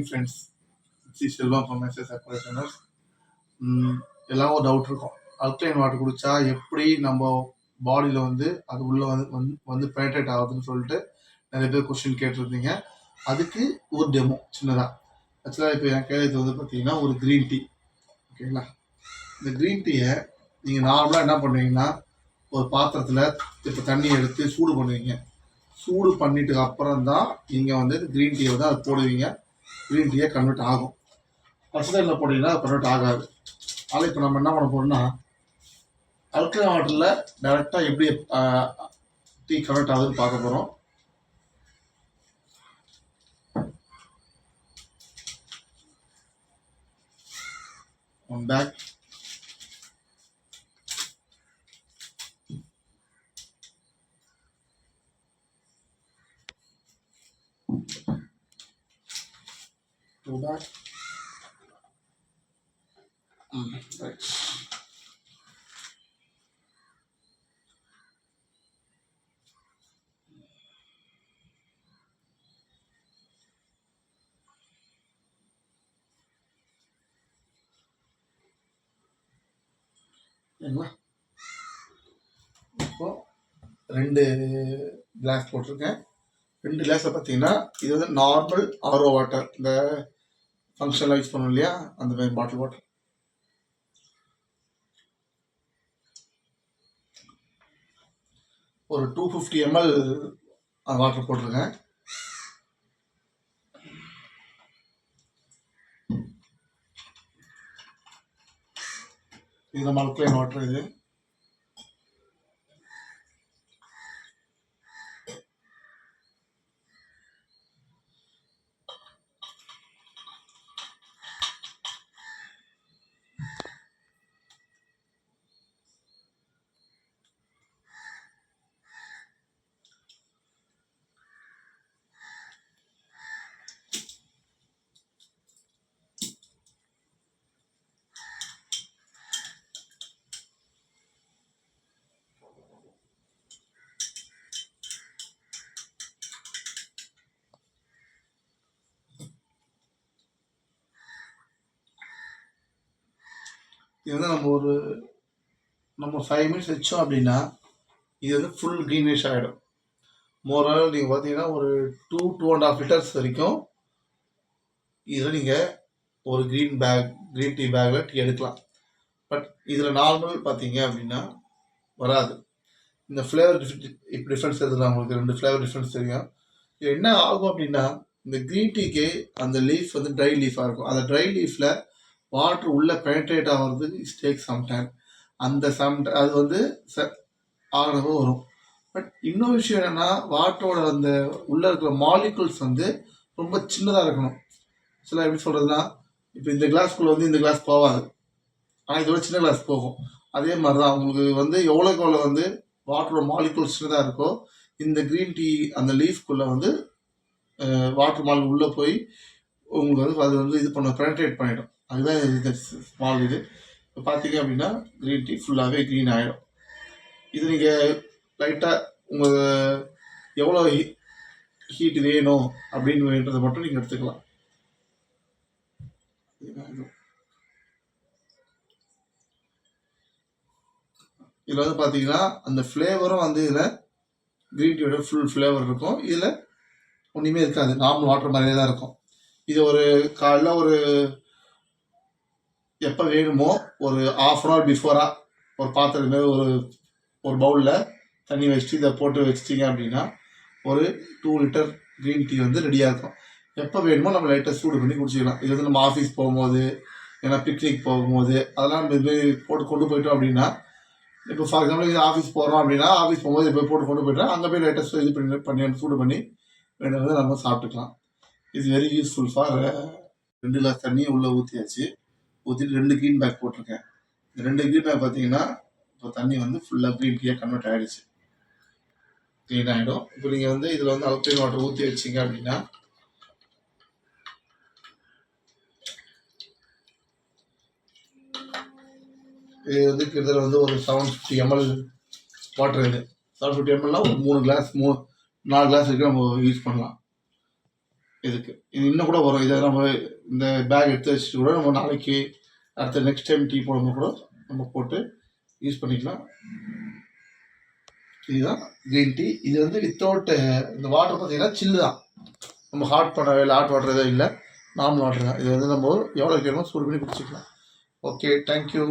Friends Selvam from SS aquarium. எல்லாம் ஒரு doubt இருக்கும். அல்கலைன் வாட்டர் குடித்தா எப்படி நம்ம பாடியில் வந்து அது உள்ளே வந்து பெனட்ரேட் ஆகுதுன்னு சொல்லிட்டு நிறைய பேர் கொஸ்டின் கேட்டிருந்தீங்க. அதுக்கு ஒரு டெமோ சின்னதாக. ஆக்சுவலாக இப்போ என் கையில் இது வந்து பார்த்தீங்கன்னா ஒரு க்ரீன் டீ. ஓகேங்களா? இந்த க்ரீன் டீயை நீங்கள் நார்மலாக என்ன பண்ணுவீங்கன்னா ஒரு பாத்திரத்தில் இப்போ தண்ணி எடுத்து சூடு பண்ணுவீங்க. சூடு பண்ணிட்டு அப்புறம் தான் நீங்கள் வந்து க்ரீன் டீயை வந்து அதை போடுவீங்க. க்ரீன் டீயை கன்வெர்ட் ஆகும். பசுதலில் போட்டிங்கன்னா அது கன்வெர்ட் ஆகாது. ஆனால் இப்போ நம்ம என்ன பண்ண போகிறோம்னா அல்கலைன் வாட்டரில் டைரெக்டாக எப்படி டீ கன்வெர்ட் ஆகுதுன்னு பார்க்க போகிறோம். One back. Go back. Right. சரிங்களா? இப்போ 2 கிளாஸ் போட்டிருக்கேன். 2 கிளாஸில் பார்த்தீங்கன்னா இது வந்து நார்மல் ஆர்ஓ வாட்டர், இந்த ஃபங்க்ஷனில் யூஸ் பண்ணோம் இல்லையா, அந்த மாதிரி பாட்டில் வாட்டர். ஒரு 250 ml வாட்டர் போட்டிருக்கேன். இது நம்ம அல்கலைன் வாட்டர். இது வந்து நம்ம 5 minutes வச்சோம் அப்படின்னா இது வந்து ஃபுல் க்ரீனிஷ் ஆகிடும். மோரால் நீங்கள் பார்த்தீங்கன்னா ஒரு 2.5 liters வரைக்கும் இதில் நீங்கள் ஒரு க்ரீன் டீ பேக்கில் டீ எடுக்கலாம். பட் இதில் நார்மல் பார்த்தீங்க அப்படின்னா வராது. இந்த ஃப்ளேவர் டிஃப்ரென்ஸ் தெரியுது உங்களுக்கு. 2 ஃப்ளேவர் டிஃப்ரென்ஸ் தெரியும். இது என்ன ஆகும் அப்படின்னா இந்த க்ரீன் டீக்கு அந்த லீஃப் வந்து ட்ரை லீஃபாக இருக்கும். அந்த ட்ரை லீஃபில் வாட்டர் உள்ளே பெனட்ரேட் ஆகிறது டேக் சம் டைம். அது வந்து ஆகிறப்போ வரும். பட் இன்னொரு விஷயம் என்னென்னா வாட்டரோட அந்த உள்ளே இருக்கிற மாலிகுல்ஸ் வந்து ரொம்ப சின்னதாக இருக்கணும். சில எப்படி சொல்கிறதுனா இப்போ இந்த கிளாஸ்க்குள்ளே வந்து இந்த கிளாஸ் போகாது, ஆனால் இதோட சின்ன கிளாஸ் போகும். அதே மாதிரி தான் உங்களுக்கு வந்து எவ்வளோக்கு எவ்வளோ வந்து வாட்டரோட மாலிகுல்ஸ் சின்னதாக இருக்கோ இந்த க்ரீன் டீ அந்த லீஃப்குள்ளே வந்து வாட்டர் மாலிகுல் உள்ளே போய் உங்களுக்கு வந்து அது வந்து இது பெனட்ரேட் பண்ணிடும். அதுதான் இது ஸ்மால் இது. இப்போ பார்த்தீங்க அப்படின்னா க்ரீன் டீ ஃபுல்லாகவே க்ரீன் ஆகிடும். இது நீங்கள் லைட்டாக உங்கள் எவ்வளோ ஹீட் வேணும் அப்படின்னு வேண்டதை மட்டும் நீங்கள் எடுத்துக்கலாம். இதில் வந்து பார்த்தீங்கன்னா அந்த ஃப்ளேவரும் வந்து இதில் க்ரீன் டீயோட ஃபுல் ஃப்ளேவர் இருக்கும். இதில் ஒன்றுமே இருக்காது, நார்மல் வாட்டர் மாதிரியே தான் இருக்கும். இது ஒரு காலைல ஒரு எப்போ வேணுமோ ஒரு 1/2 hour பிஃபோராக ஒரு பாத்திரம் மாரி ஒரு பவுலில் தண்ணி வச்சுட்டு இதை போட்டு வச்சிட்டிங்க அப்படின்னா ஒரு 2 liter க்ரீன் டீ வந்து ரெடியாக இருக்கும். எப்போ வேணுமோ நம்ம லைட்டாக சூடு பண்ணி குடிச்சிக்கலாம். இது வந்து நம்ம ஆஃபீஸ் போகும்போது, ஏன்னா பிக்னிக் போகும்போது அதெல்லாம் நம்ம இது போட்டு கொண்டு போயிட்டோம் அப்படின்னா, இப்போ ஃபார் எக்ஸாம்பிள் இது ஆஃபீஸ் போகிறோம் அப்படின்னா ஆஃபீஸ் போகும்போது இப்போ போட்டு கொண்டு போயிட்டோம், அங்கே போய் லைட்டாக இது பண்ணி சூடு பண்ணி வேணுங்கிறது நம்ம சாப்பிட்டுக்கலாம். It's very useful for 2 glass தண்ணியை உள்ளே ஊற்றிட்டு 2 க்ரீன் பேக் போட்டிருக்கேன். இந்த 2 க்ரீன் பேக் பார்த்தீங்கன்னா இப்போ தண்ணி வந்து ஃபுல்லாக க்ரீன் டீயாக கன்வெர்ட் ஆகிடுச்சு, க்ளீன் ஆகிடும். இப்போ நீங்கள் வந்து இதில் வந்து அல்கலைன் வாட்டர் ஊற்றி வச்சிங்க அப்படின்னா இது வந்து கிட்டத்தட்ட வந்து ஒரு 750 ml வாட்டர். இது 750 mlனா ஒரு 4 கிளாஸ் வரைக்கும் நம்ம யூஸ் பண்ணலாம். இதுக்கு இது இன்னும் கூட வரும். இதை நம்ம இந்த பேக் எடுத்து வச்சுட்டு கூட நம்ம நாளைக்கு அடுத்த நெக்ஸ்ட் டைம் டீ போடும்போது கூட நம்ம போட்டு யூஸ் பண்ணிக்கலாம். இதுதான் க்ரீன் டீ. இது வந்து வித்தவுட் இந்த வாட்டர் பார்த்தீங்கன்னா சில்லு தான், நம்ம ஹாட் பண்ணவே இல்லை, ஹாட் வாட்டர் எதுவும் இல்லை, நார்மல் வாட்டர் தான். இது வந்து நம்ம எவ்வளோ வேணுமோ சூடு பண்ணி குடிச்சிக்கலாம். Okay, thank you.